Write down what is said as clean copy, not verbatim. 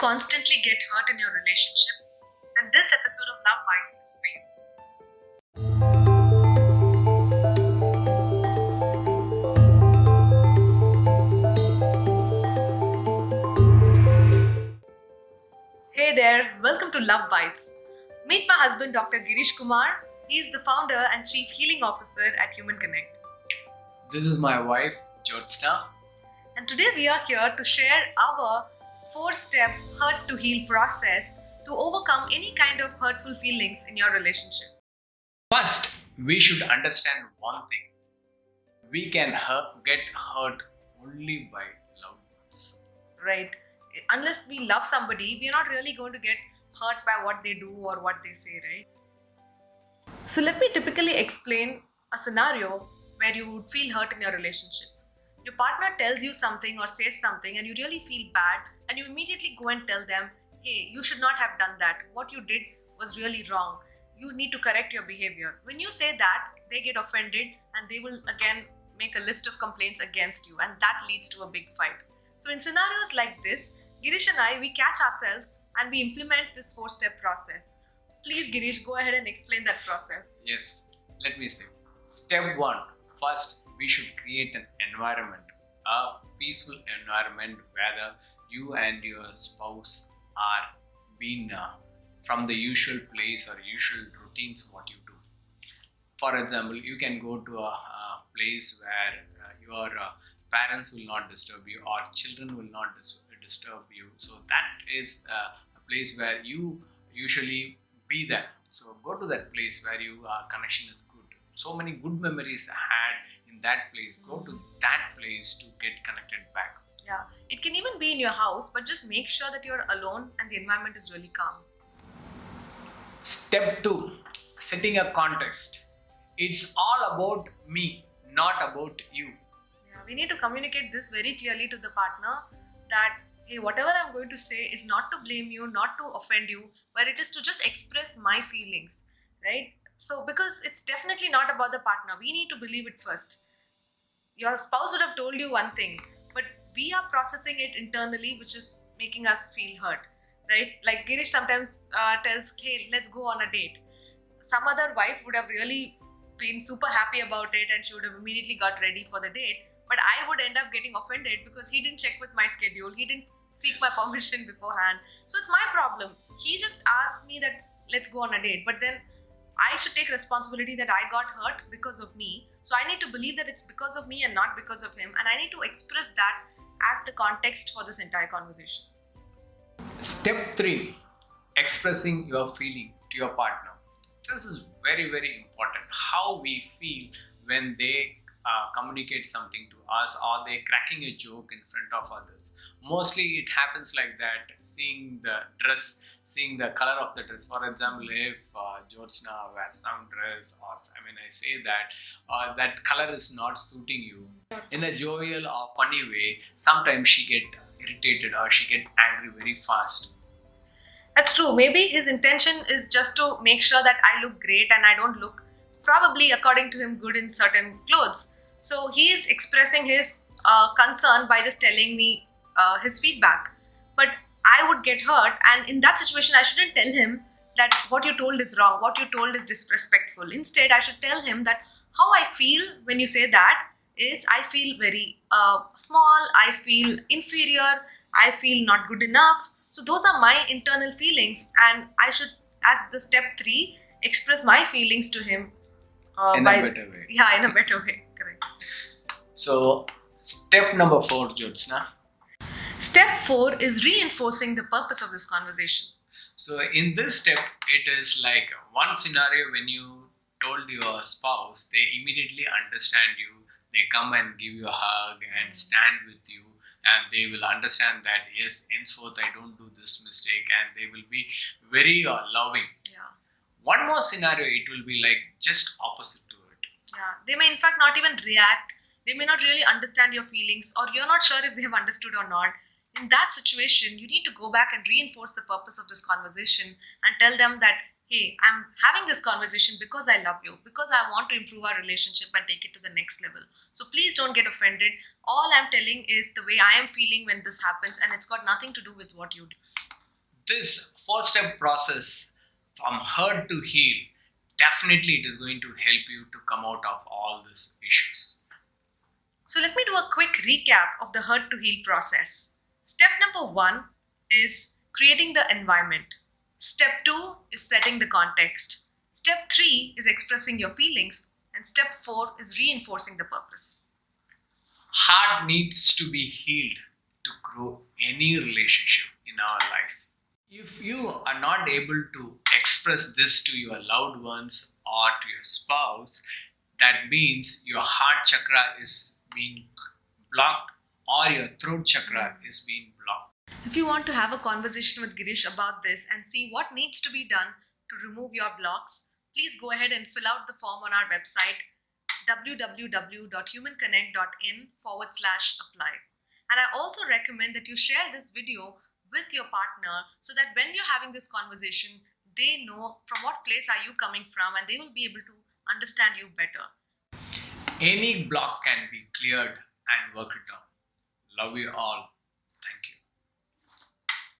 constantly get hurt in your relationship, then this episode of Love Bites is for you. Hey there, welcome to Love Bites. Meet my husband, Dr. Girish Kumar. He is the founder and chief healing officer at Human Connect. This is my wife, Jyotsna. And today we are here to share our 4-step hurt to heal process to overcome any kind of hurtful feelings in your relationship. First, we should understand one thing. We can get hurt only by loved ones. Right? Unless we love somebody, we are not really going to get hurt by what they do or what they say, right? So let me typically explain a scenario where you would feel hurt in your relationship. Your partner tells you something or says something and you really feel bad and you immediately go and tell them, hey, you should not have done that. What you did was really wrong. You need to correct your behavior. When you say that, they get offended and they will again make a list of complaints against you, and that leads to a big fight. So in scenarios like this, Girish and I, we catch ourselves and we implement this 4-step process. Please, Girish, go ahead and explain that process. Yes, let me say. Step 1. First, we should create an environment, a peaceful environment where you and your spouse are being from the usual place or usual routines what you do. For example, you can go to a place where your parents will not disturb you or children will not disturb you. So that is a place where you usually be there. So go to that place where your connection is good. So many good memories had in that place. Go to that place to get connected back. Yeah, it can even be in your house, but just make sure that you're alone and the environment is really calm. Step 2. Setting a context. It's all about me, not about you. Yeah, we need to communicate this very clearly to the partner that, hey, whatever I'm going to say is not to blame you, not to offend you, but it is to just express my feelings, right? So, because it's definitely not about the partner, we need to believe it first. Your spouse would have told you one thing, but we are processing it internally, which is making us feel hurt, right? Like Girish sometimes tells, hey, let's go on a date. Some other wife would have really been super happy about it and she would have immediately got ready for the date. But I would end up getting offended because he didn't check with my schedule. He didn't seek my permission beforehand. So it's my problem. He just asked me that let's go on a date. But then I should take responsibility that I got hurt because of me. So I need to believe that it's because of me and not because of him. And I need to express that as the context for this entire conversation. Step 3. Expressing your feeling to your partner. This is very, very important. How we feel when they communicate something to us or they cracking a joke in front of others. Mostly it happens like that, seeing the dress, seeing the color of the dress. For example, if Jyotsna wears some dress or I say that that color is not suiting you in a jovial or funny way, sometimes she get irritated or she get angry very fast. That's true. Maybe his intention is just to make sure that I look great and I don't look probably according to him good in certain clothes. So he is expressing his concern by just telling me his feedback. But I would get hurt, and in that situation, I shouldn't tell him that what you told is wrong, what you told is disrespectful. Instead, I should tell him that how I feel when you say that is I feel very small, I feel inferior, I feel not good enough. So those are my internal feelings, and I should, as the step 3, express my feelings to him In a better way. Yeah, in a better way. Correct. So, step number 4, Jyotsna. Step 4 is reinforcing the purpose of this conversation. So, in this step, it is like one scenario when you told your spouse, they immediately understand you, they come and give you a hug and stand with you, and they will understand that yes, henceforth I don't do this mistake, and they will be very loving. Yeah. One more scenario, it will be like just opposite to it. Yeah. They may in fact not even react. They may not really understand your feelings, or you're not sure if they have understood or not. In that situation, you need to go back and reinforce the purpose of this conversation and tell them that, hey, I'm having this conversation because I love you, because I want to improve our relationship and take it to the next level. So please don't get offended. All I'm telling is the way I am feeling when this happens, and it's got nothing to do with what you do. this 4-step process from hurt to heal, definitely it is going to help you to come out of all these issues. So let me do a quick recap of the hurt to heal process. Step number 1 is creating the environment. Step 2 is setting the context. Step 3 is expressing your feelings. And step 4 is reinforcing the purpose. Heart needs to be healed to grow any relationship in our life. If you are not able to express this to your loved ones or to your spouse, that means your heart chakra is being blocked or your throat chakra is being blocked. If you want to have a conversation with Girish about this and see what needs to be done to remove your blocks, please go ahead and fill out the form on our website www.humanconnect.in/apply. And I also recommend that you share this video with your partner so that when you're having this conversation, they know from what place are you coming from and they will be able to understand you better. Any block can be cleared and worked on. Love you all. Thank you.